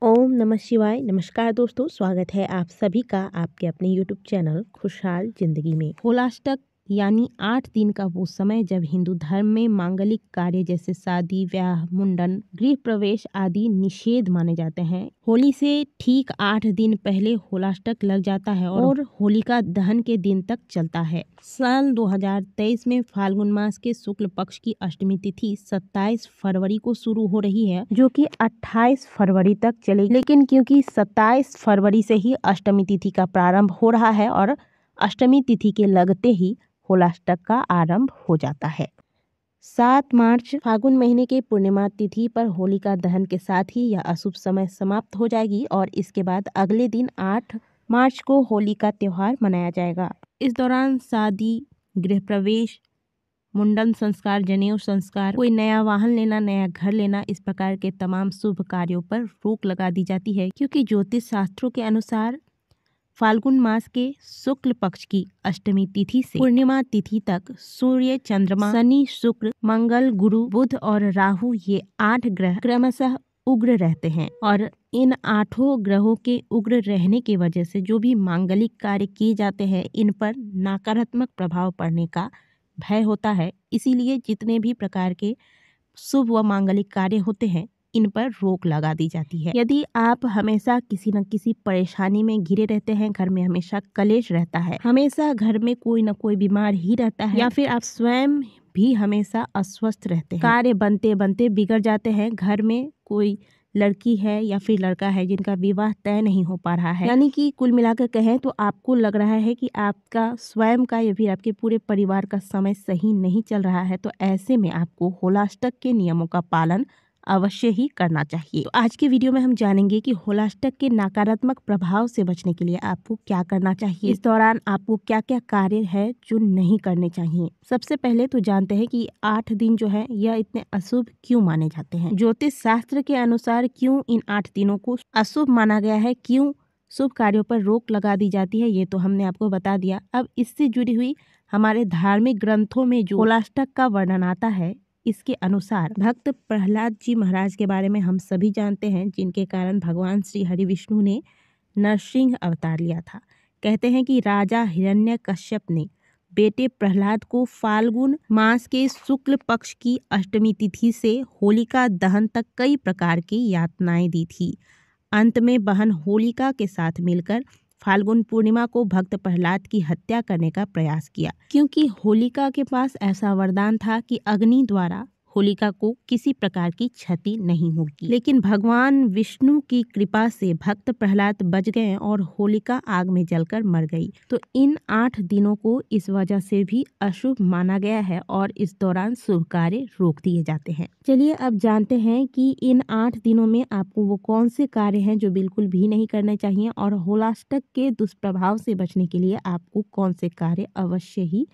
ओम नमः शिवाय। नमस्कार दोस्तों, स्वागत है आप सभी का आपके अपने यूट्यूब चैनल खुशहाल जिंदगी में। होलाष्टक यानी 8 दिन का वो समय जब हिंदू धर्म में मांगलिक कार्य जैसे शादी, ब्याह, मुंडन, गृह प्रवेश आदि निषेध माने जाते हैं। होली से ठीक 8 दिन पहले होलाष्टक लग जाता है और होलिका दहन के दिन तक चलता है। साल 2023 में फाल्गुन मास के शुक्ल पक्ष की अष्टमी तिथि 27 फरवरी को शुरू हो रही है, जो कि 28 फरवरी तक चलेगी। लेकिन क्योंकि 27 फरवरी से ही अष्टमी तिथि का प्रारंभ हो रहा है और अष्टमी तिथि के लगते ही होलाष्टक का आरंभ हो जाता है। 7 मार्च फागुन महीने के पूर्णिमा तिथि पर होलिका दहन के साथ ही यह अशुभ समय समाप्त हो जाएगी और इसके बाद अगले दिन 8 मार्च को होली का त्योहार मनाया जाएगा। इस दौरान शादी, गृह प्रवेश, मुंडन संस्कार, जनेऊ संस्कार, कोई नया वाहन लेना, नया घर लेना, इस प्रकार के तमाम शुभ कार्यों पर रोक लगा दी जाती है, क्योंकि ज्योतिष शास्त्रों के अनुसार फाल्गुन मास के शुक्ल पक्ष की अष्टमी तिथि से पूर्णिमा तिथि तक सूर्य, चंद्रमा, शनि, शुक्र, मंगल, गुरु, बुध और राहु ये 8 ग्रह क्रमशः उग्र रहते हैं और इन 8 ग्रहों के उग्र रहने की वजह से जो भी मांगलिक कार्य किए जाते हैं इन पर नकारात्मक प्रभाव पड़ने का भय होता है। इसीलिए जितने भी प्रकार के शुभ व मांगलिक कार्य होते हैं इन पर रोक लगा दी जाती है। यदि आप हमेशा किसी न किसी परेशानी में घिरे रहते हैं, घर में हमेशा कलेश रहता है, हमेशा घर में कोई न कोई बीमार ही रहता है, या फिर आप स्वयं भी हमेशा अस्वस्थ रहते हैं, कार्य बनते बनते बिगड़ जाते हैं, घर में कोई लड़की है या फिर लड़का है जिनका विवाह तय नहीं हो पा रहा है, यानी कि कुल मिलाकर कहें तो आपको लग रहा है कि आपका स्वयं का या फिर आपके पूरे परिवार का समय सही नहीं चल रहा है, तो ऐसे में आपको होलाष्टक के नियमों का पालन अवश्य ही करना चाहिए। तो आज के वीडियो में हम जानेंगे कि होलाष्टक के नकारात्मक प्रभाव से बचने के लिए आपको क्या करना चाहिए। इस दौरान आपको क्या क्या कार्य है जो नहीं करने चाहिए। सबसे पहले तो जानते हैं कि 8 दिन जो है यह इतने अशुभ क्यों माने जाते हैं। ज्योतिष शास्त्र के अनुसार क्यों इन 8 दिनों को अशुभ माना गया है, क्यों शुभ कार्यों पर रोक लगा दी जाती है, ये तो हमने आपको बता दिया। अब इससे जुड़ी हुई हमारे धार्मिक ग्रंथों में जो होलाष्टक का वर्णन आता है, इसके अनुसार भक्त प्रहलाद जी महाराज के बारे में हम सभी जानते हैं, जिनके कारण भगवान श्री हरि विष्णु ने नरसिंह अवतार लिया था। कहते हैं कि राजा हिरण्यकश्यप ने बेटे प्रहलाद को फाल्गुन मास के शुक्ल पक्ष की अष्टमी तिथि से होलिका दहन तक कई प्रकार की यातनाएं दी थी। अंत में बहन होलिका के साथ मिलकर फाल्गुन पूर्णिमा को भक्त प्रहलाद की हत्या करने का प्रयास किया, क्योंकि होलिका के पास ऐसा वरदान था कि अग्नि द्वारा होलिका को किसी प्रकार की क्षति नहीं होगी। लेकिन भगवान विष्णु की कृपा से भक्त प्रहलाद बच गए और होलिका आग में जलकर मर गई। तो इन 8 दिनों को इस वजह से भी अशुभ माना गया है और इस दौरान शुभ कार्य रोक दिए जाते हैं। चलिए अब जानते हैं कि इन 8 दिनों में आपको वो कौन से कार्य हैं जो बिल्कुल भी नहीं करने चाहिए और होलाष्टक के दुष्प्रभाव से बचने के लिए आपको कौन से कार्य अवश्य ही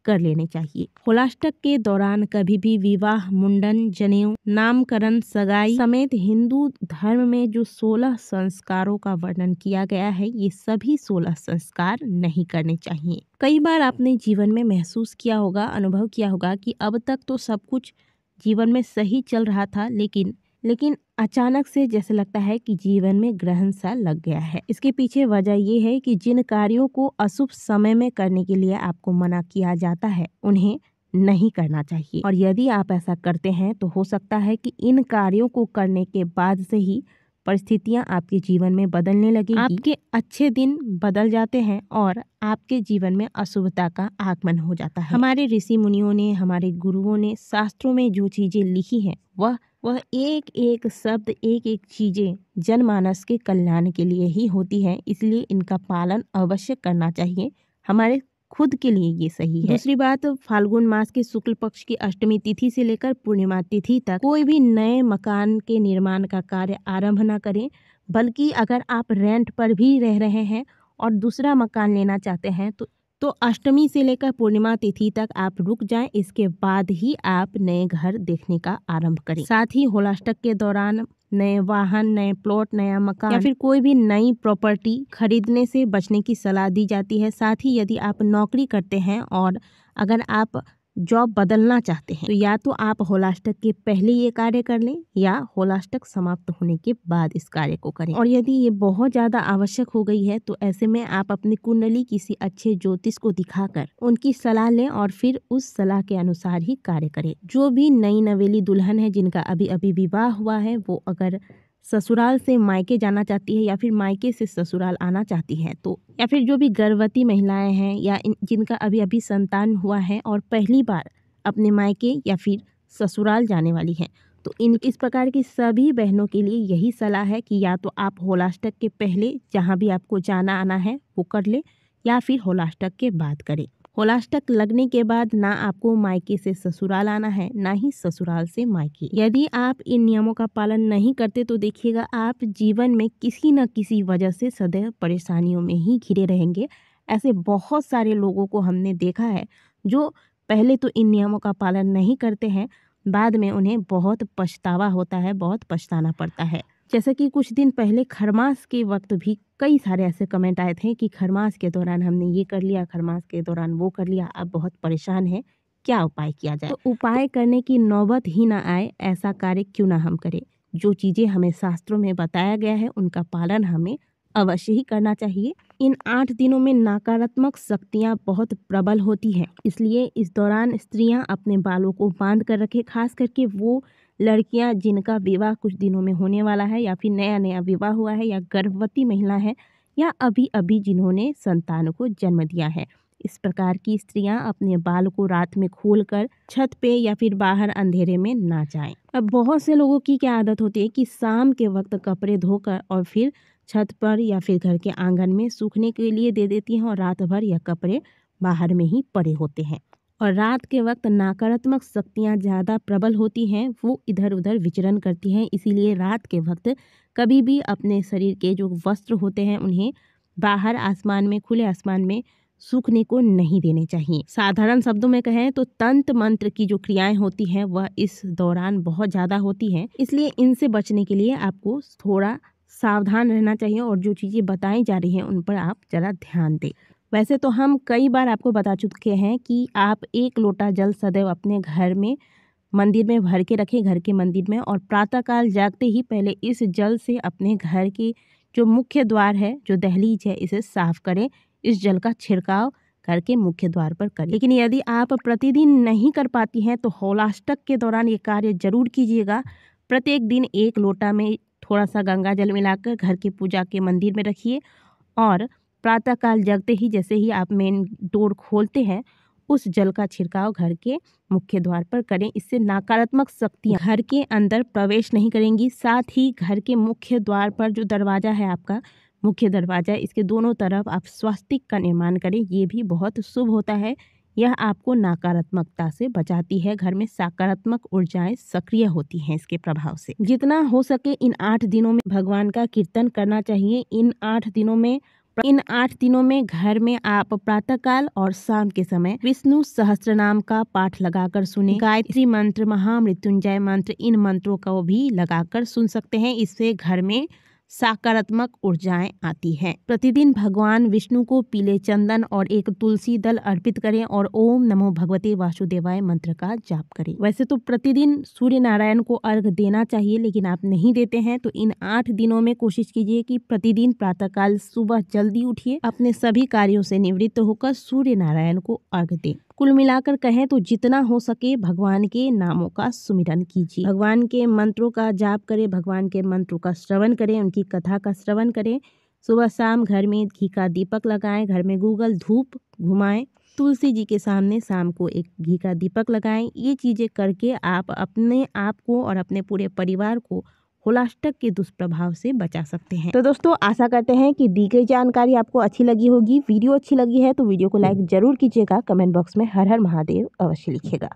कर लेने चाहिए। होलाष्टक के दौरान कभी भी विवाह, मुंडन, जनेऊ, नामकरण, सगाई समेत हिंदू धर्म में जो 16 संस्कारों का वर्णन किया गया है, ये सभी 16 संस्कार नहीं करने चाहिए। कई बार आपने जीवन में महसूस किया होगा, अनुभव किया होगा कि अब तक तो सब कुछ जीवन में सही चल रहा था, लेकिन अचानक से जैसे लगता है कि जीवन में ग्रहण सा लग गया है। इसके पीछे वजह ये है कि जिन कार्यों को अशुभ समय में करने के लिए आपको मना किया जाता है उन्हें नहीं करना चाहिए, और यदि आप ऐसा करते हैं तो हो सकता है कि इन कार्यों को करने के बाद से ही परिस्थितियां आपके जीवन में बदलने लगेगी, आपके अच्छे दिन बदल जाते हैं और आपके जीवन में अशुभता का आगमन हो जाता है। हमारे ऋषि मुनियों ने, हमारे गुरुओं ने शास्त्रों में जो चीजें लिखी हैं वह एक एक शब्द, एक एक चीजें जनमानस के कल्याण के लिए ही होती है, इसलिए इनका पालन अवश्य करना चाहिए। हमारे खुद के लिए ये सही है। दूसरी बात, फाल्गुन मास के शुक्ल पक्ष की अष्टमी तिथि से लेकर पूर्णिमा तिथि तक कोई भी नए मकान के निर्माण का कार्य आरंभ न करें, बल्कि अगर आप रेंट पर भी रह रहे हैं और दूसरा मकान लेना चाहते हैं तो अष्टमी से लेकर पूर्णिमा तिथि तक आप रुक जाएं, इसके बाद ही आप नए घर देखने का आरंभ करें। साथ ही होलाष्टक के दौरान नए वाहन, नए प्लॉट, नया मकान या फिर कोई भी नई प्रॉपर्टी खरीदने से बचने की सलाह दी जाती है। साथ ही यदि आप नौकरी करते हैं और अगर आप जॉब बदलना चाहते हैं तो या तो आप होलाष्टक के पहले ये कार्य कर लें या होलाष्टक समाप्त होने के बाद इस कार्य को करें। और यदि ये बहुत ज़्यादा आवश्यक हो गई है तो ऐसे में आप अपनी कुंडली किसी अच्छे ज्योतिष को दिखाकर उनकी सलाह लें और फिर उस सलाह के अनुसार ही कार्य करें। जो भी नई नवेली दुल्हन है जिनका अभी अभी विवाह हुआ है वो अगर ससुराल से मायके जाना चाहती है या फिर मायके से ससुराल आना चाहती है तो, या फिर जो भी गर्भवती महिलाएं हैं या जिनका अभी अभी संतान हुआ है और पहली बार अपने मायके या फिर ससुराल जाने वाली हैं तो इस प्रकार की सभी बहनों के लिए यही सलाह है कि या तो आप होलाष्टक के पहले जहाँ भी आपको जाना आना है वो कर ले या फिर होलाष्टक के बाद करें। होलाष्टक लगने के बाद ना आपको मायके से ससुराल आना है ना ही ससुराल से मायके। यदि आप इन नियमों का पालन नहीं करते तो देखिएगा आप जीवन में किसी न किसी वजह से सदैव परेशानियों में ही घिरे रहेंगे। ऐसे बहुत सारे लोगों को हमने देखा है जो पहले तो इन नियमों का पालन नहीं करते हैं, बाद में उन्हें बहुत पछतावा होता है, बहुत पछताना पड़ता है। जैसे कि कुछ दिन पहले खरमास के वक्त भी कई सारे ऐसे कमेंट आए थे कि खरमास के दौरान हमने ये कर लिया, खरमास के दौरान वो कर लिया, अब बहुत परेशान है, क्या उपाय किया जाए। तो उपाय करने की नौबत ही ना आए ऐसा कार्य क्यों ना हम करें। जो चीज़ें हमें शास्त्रों में बताया गया है उनका पालन हमें अवश्य ही करना चाहिए। इन 8 दिनों में नकारात्मक शक्तियाँ बहुत प्रबल होती हैं, इसलिए इस दौरान स्त्रियाँ अपने बालों को बांध कर रखें। खास करके वो लड़कियां जिनका विवाह कुछ दिनों में होने वाला है या फिर नया नया विवाह हुआ है या गर्भवती महिला है या अभी अभी जिन्होंने संतान को जन्म दिया है, इस प्रकार की स्त्रियां अपने बाल को रात में खोलकर छत पे या फिर बाहर अंधेरे में ना जाएं। अब बहुत से लोगों की क्या आदत होती है कि शाम के वक्त कपड़े धोकर और फिर छत पर या फिर घर के आंगन में सूखने के लिए दे देती हैं और रात भर यह कपड़े बाहर में ही पड़े होते हैं। और रात के वक्त नकारात्मक शक्तियाँ ज़्यादा प्रबल होती हैं, वो इधर उधर विचरण करती हैं, इसीलिए रात के वक्त कभी भी अपने शरीर के जो वस्त्र होते हैं उन्हें बाहर आसमान में, खुले आसमान में सूखने को नहीं देने चाहिए। साधारण शब्दों में कहें तो तंत्र मंत्र की जो क्रियाएं होती हैं वह इस दौरान बहुत ज़्यादा होती हैं, इसलिए इनसे बचने के लिए आपको थोड़ा सावधान रहना चाहिए और जो चीज़ें बताई जा रही हैं उन पर आप ज़रा ध्यान दें। वैसे तो हम कई बार आपको बता चुके हैं कि आप 1 लोटा जल सदैव अपने घर में मंदिर में भर के रखें, घर के मंदिर में, और प्रातःकाल जागते ही पहले इस जल से अपने घर की जो मुख्य द्वार है, जो दहलीज है, इसे साफ करें। इस जल का छिड़काव घर के मुख्य द्वार पर करें। लेकिन यदि आप प्रतिदिन नहीं कर पाती हैं तो होलाष्टक के दौरान ये कार्य जरूर कीजिएगा। प्रत्येक दिन 1 लोटा में थोड़ा सा गंगा जल मिलाकर घर की पूजा के मंदिर में रखिए और प्रातःकाल जगते ही जैसे ही आप मेन डोर खोलते हैं उस जल का छिड़काव घर के मुख्य द्वार पर करें। इससे नकारात्मक शक्तियाँ घर के अंदर प्रवेश नहीं करेंगी। साथ ही घर के मुख्य द्वार पर जो दरवाज़ा है, आपका मुख्य दरवाज़ा, इसके दोनों तरफ आप स्वास्तिक का निर्माण करें, ये भी बहुत शुभ होता है। यह आपको नकारात्मकता से बचाती है। घर में सकारात्मक ऊर्जाएं सक्रिय होती हैं इसके प्रभाव से। जितना हो सके इन 8 दिनों में भगवान का कीर्तन करना चाहिए। इन 8 दिनों में घर में आप प्रातःकाल और शाम के समय विष्णु सहस्त्रनाम का पाठ लगाकर सुने। गायत्री मंत्र, महामृत्युंजय मंत्र, इन मंत्रों को भी लगाकर सुन सकते हैं। इससे घर में सकारात्मक ऊर्जाएं आती हैं। प्रतिदिन भगवान विष्णु को पीले चंदन और एक तुलसी दल अर्पित करें और ओम नमो भगवते वासुदेवाय मंत्र का जाप करें। वैसे तो प्रतिदिन सूर्य नारायण को अर्घ देना चाहिए, लेकिन आप नहीं देते हैं तो इन 8 दिनों में कोशिश कीजिए कि प्रतिदिन प्रातःकाल सुबह जल्दी उठिए, अपने सभी कार्यों से निवृत्त होकर सूर्य नारायण को अर्घ दें। कुल मिलाकर कहें तो जितना हो सके भगवान के नामों का सुमिरन कीजिए, भगवान के मंत्रों का जाप करें, भगवान के मंत्रों का श्रवण करें, उनकी कथा का श्रवण करें। सुबह शाम घर में घी का दीपक लगाएं, घर में गूगल धूप घुमाएं, तुलसी जी के सामने शाम को एक घी का दीपक लगाएं। ये चीज़ें करके आप अपने आप को और अपने पूरे परिवार को होलाष्टक के दुष्प्रभाव से बचा सकते हैं। तो दोस्तों, आशा करते हैं कि दी गई जानकारी आपको अच्छी लगी होगी। वीडियो अच्छी लगी है तो वीडियो को लाइक जरूर कीजिएगा। कमेंट बॉक्स में हर हर महादेव अवश्य लिखिएगा।